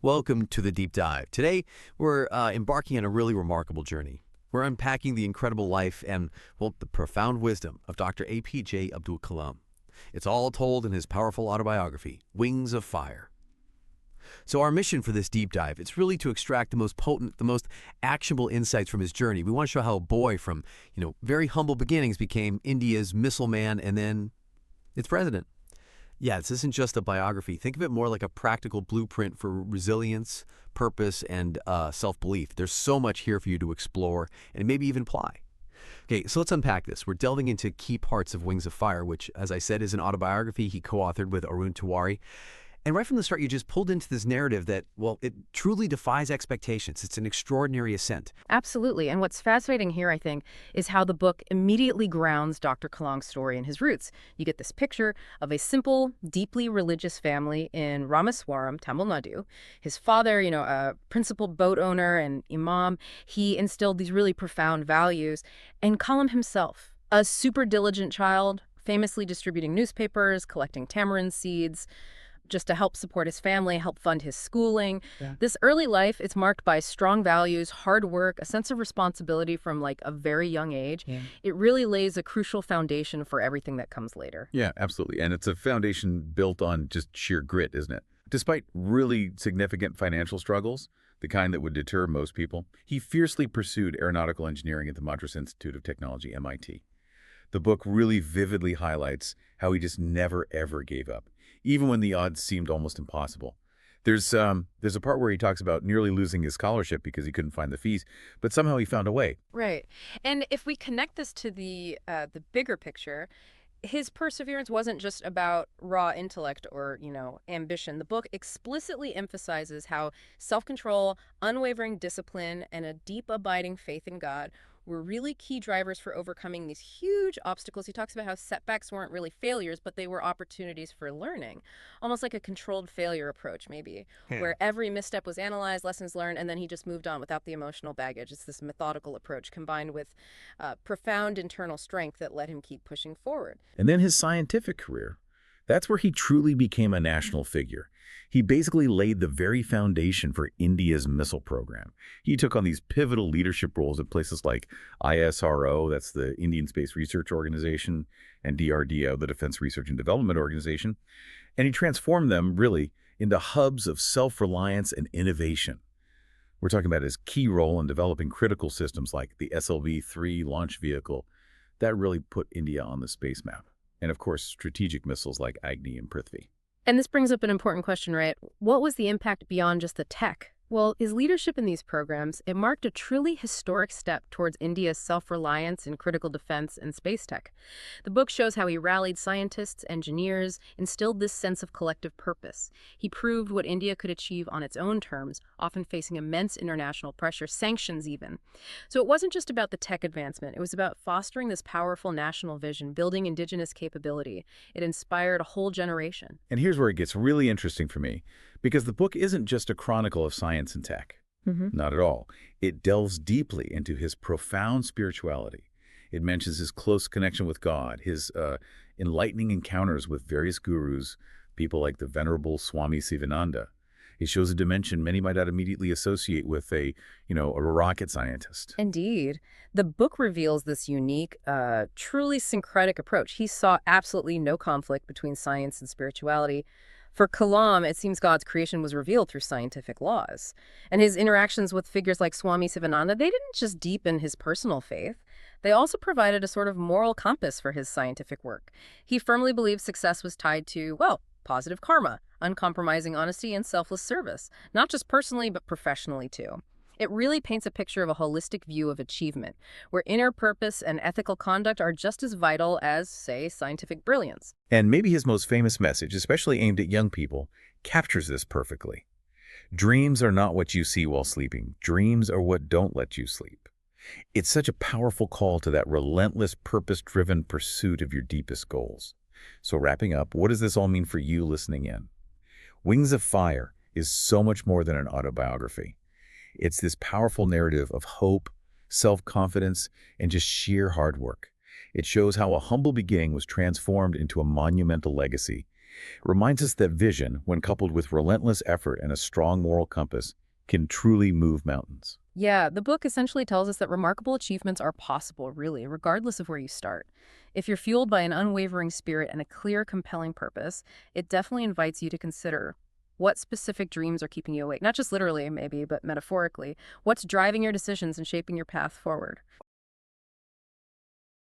Welcome to the Deep Dive. Today, we're embarking on a really remarkable journey. We're unpacking the incredible life and, well, the profound wisdom of Dr. APJ Abdul Kalam. It's all told in his powerful autobiography, Wings of Fire. So our mission for this deep dive, it's really to extract the most potent, the most actionable insights from his journey. We want to show how a boy from, very humble beginnings became India's missile man and then its president. Yeah, this isn't just a biography. Think of it more like a practical blueprint for resilience, purpose, and self-belief. There's so much here for you to explore and maybe even apply. Okay, so let's unpack this. We're delving into key parts of Wings of Fire, which, as I said, is an autobiography he co-authored with Arun Tiwari. And right from the start, you just pulled into this narrative that, well, it truly defies expectations. It's an extraordinary ascent. Absolutely. And what's fascinating here, I think, is how the book immediately grounds Dr. Kalam's story in his roots. You get this picture of a simple, deeply religious family in Ramaswaram, Tamil Nadu. His father, a principal boat owner and imam, he instilled these really profound values. And Kalam himself, a super diligent child, famously distributing newspapers, collecting tamarind seeds, just to help support his family, help fund his schooling. Yeah. This early life, it's marked by strong values, hard work, a sense of responsibility from like a very young age. Yeah. It really lays a crucial foundation for everything that comes later. Yeah, absolutely. And it's a foundation built on just sheer grit, isn't it? Despite really significant financial struggles, the kind that would deter most people, he fiercely pursued aeronautical engineering at the Madras Institute of Technology, MIT. The book really vividly highlights how he just never, ever gave up, even when the odds seemed almost impossible. There's a part where he talks about nearly losing his scholarship because he couldn't find the fees, but somehow he found a way. Right. And if we connect this to the bigger picture, his perseverance wasn't just about raw intellect or, ambition. The book explicitly emphasizes how self-control, unwavering discipline, and a deep abiding faith in God were really key drivers for overcoming these huge obstacles. He talks about how setbacks weren't really failures, but they were opportunities for learning, almost like a controlled failure approach, maybe, where every misstep was analyzed, lessons learned, and then he just moved on without the emotional baggage. It's this methodical approach combined with profound internal strength that let him keep pushing forward. And then his scientific career. That's where he truly became a national figure. He basically laid the very foundation for India's missile program. He took on these pivotal leadership roles at places like ISRO, that's the Indian Space Research Organization, and DRDO, the Defense Research and Development Organization, and he transformed them, really, into hubs of self-reliance and innovation. We're talking about his key role in developing critical systems like the SLV-3 launch vehicle. That really put India on the space map. And, of course, strategic missiles like Agni and Prithvi. And this brings up an important question, right? What was the impact beyond just the tech? Well, his leadership in these programs, it marked a truly historic step towards India's self-reliance in critical defense and space tech. The book shows how he rallied scientists, engineers, instilled this sense of collective purpose. He proved what India could achieve on its own terms, often facing immense international pressure, sanctions even. So it wasn't just about the tech advancement. It was about fostering this powerful national vision, building indigenous capability. It inspired a whole generation. And here's where it gets really interesting for me, because the book isn't just a chronicle of science and tech. Not at all. It delves deeply into his profound spirituality. It mentions his close connection with God, his enlightening encounters with various gurus, people like the Venerable Swami Sivananda. It shows a dimension many might not immediately associate with a rocket scientist. Indeed. The book reveals this unique, truly syncretic approach. He saw absolutely no conflict between science and spirituality. For Kalam, it seems God's creation was revealed through scientific laws. And his interactions with figures like Swami Sivananda, they didn't just deepen his personal faith. They also provided a sort of moral compass for his scientific work. He firmly believed success was tied to, well, positive karma, uncompromising honesty, and selfless service, not just personally, but professionally too. It really paints a picture of a holistic view of achievement, where inner purpose and ethical conduct are just as vital as, say, scientific brilliance. And maybe his most famous message, especially aimed at young people, captures this perfectly. Dreams are not what you see while sleeping. Dreams are what don't let you sleep. It's such a powerful call to that relentless, purpose-driven pursuit of your deepest goals. So wrapping up, what does this all mean for you listening in? Wings of Fire is so much more than an autobiography. It's this powerful narrative of hope, self-confidence, and just sheer hard work. It shows how a humble beginning was transformed into a monumental legacy, Reminds us that vision, when coupled with relentless effort and a strong moral compass, can truly move mountains. Yeah, the book essentially tells us that remarkable achievements are possible, really, regardless of where you start. If you're fueled by an unwavering spirit and a clear, compelling purpose, it definitely invites you to consider what specific dreams are keeping you awake. Not just literally, maybe, but metaphorically. What's driving your decisions and shaping your path forward?